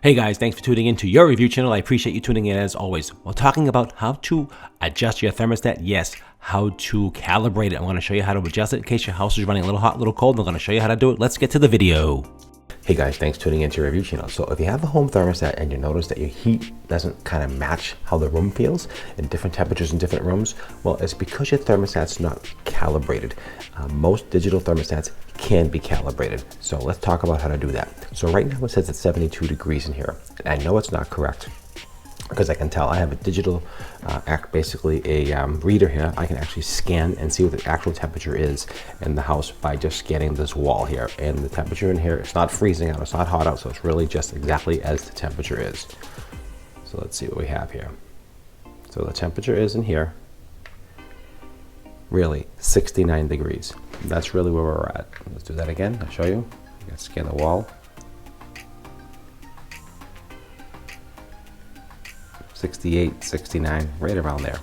Hey guys, thanks for tuning in to your review channel. I appreciate you tuning in as always. We're talking about how to adjust your thermostat. Yes, how to calibrate it. I'm going to show you how to adjust it in case your house is running a little hot, a little cold. I'm going to show you how to do it. Let's get to the video. Hey guys, thanks for tuning into your review channel. So if you have a home thermostat and you notice that your heat doesn't kind of match how the room feels in different temperatures in different rooms, well, it's because your thermostat's not calibrated. Most digital thermostats can be calibrated. So let's talk about how to do that. So right now it says it's 72 degrees in here. And I know it's not correct because I can tell I have a digital, basically a reader here. I can actually scan and see what the actual temperature is in the house by just scanning this wall here. And the temperature in here, it's not freezing out, it's not hot out, so it's really just exactly as the temperature is. So let's see what we have here. So the temperature is in here, really 69 degrees. That's really where we're at. Let's do that again, I'll show you. Let's scan the wall. 68, 69, right around there.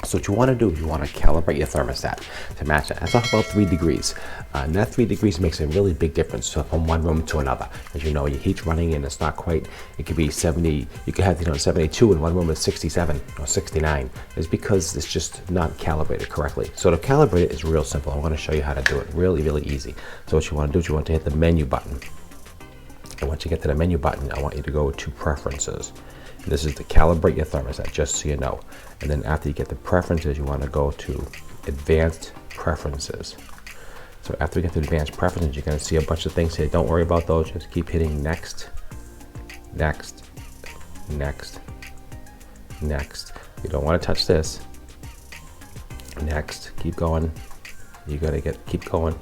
So what you want to do, you want to calibrate your thermostat to match that. That's about 3 degrees. And that 3 degrees makes a really big difference from one room to another. As you know, your heat's running and it's not quite, it could be 70, you could have 72 in one room is 67 or 69. It's because it's just not calibrated correctly. So to calibrate it is real simple. I want to show you how to do it really, really easy. So what you want to do is you want to hit the menu button. And once you get to the menu button, I want you to go to preferences. This is to calibrate your thermostat, just so you know. And then after you get the preferences, you want to go to advanced preferences. So after you get to advanced preferences, you're going to see a bunch of things here. Don't worry about those. Just keep hitting next, next, next, next. You don't want to touch this. Next, keep going. You got to keep going.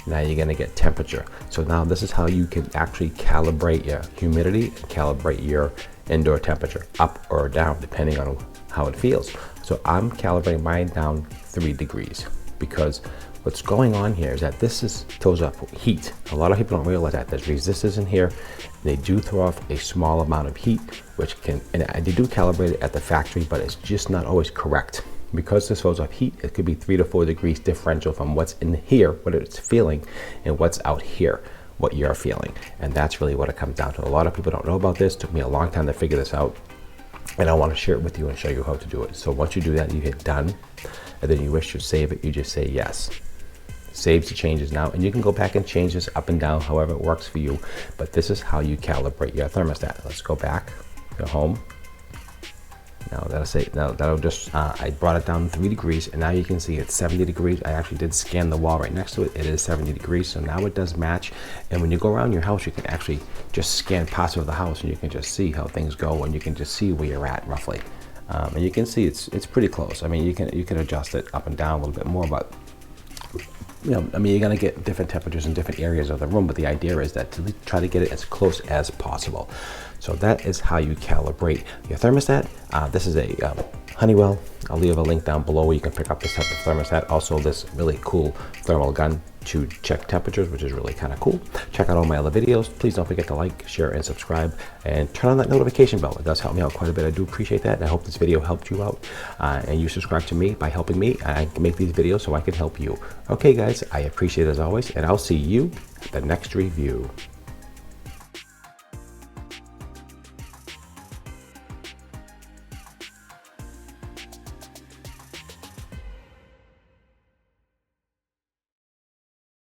Now you're going to get temperature. So now this is how you can actually calibrate your humidity and calibrate your indoor temperature up or down depending on how it feels. So I'm calibrating mine down 3 degrees because what's going on here is that this throws off heat. A lot of people don't realize that there's resistors in here. They do throw off a small amount of heat, which can, and they do calibrate it at the factory, but it's just not always correct. Because this throws off heat, it could be 3 to 4 degrees differential from what's in here, what it's feeling, and what's out here, what you're feeling. And that's really what it comes down to. A lot of people don't know about this. It took me a long time to figure this out. And I want to share it with you and show you how to do it. So once you do that, you hit done. And then you wish to save it, you just say yes. Saves the changes now. And you can go back and change this up and down, however it works for you. But this is how you calibrate your thermostat. Let's go back to home. Now that'll just, I brought it down 3 degrees and now you can see it's 70 degrees. I actually did scan the wall right next to it. It is 70 degrees. So now it does match. And when you go around your house, you can actually just scan parts of the house and you can just see how things go and you can just see where you're at roughly. And you can see it's pretty close. I mean, you can adjust it up and down a little bit more, but you know, I mean, you're going to get different temperatures in different areas of the room, but the idea is that to try to get it as close as possible. So that is how you calibrate your thermostat. This is a Honeywell. I'll leave a link down below where you can pick up this type of thermostat. Also, this really cool thermal gun to check temperatures, which is really kind of cool. Check out all my other videos. Please don't forget to like, share, and subscribe, and turn on that notification bell. It does help me out quite a bit. I do appreciate that, and I hope this video helped you out. And you subscribe to me by helping me. I can make these videos so I can help you. Okay, guys, I appreciate it as always, and I'll see you at the next review.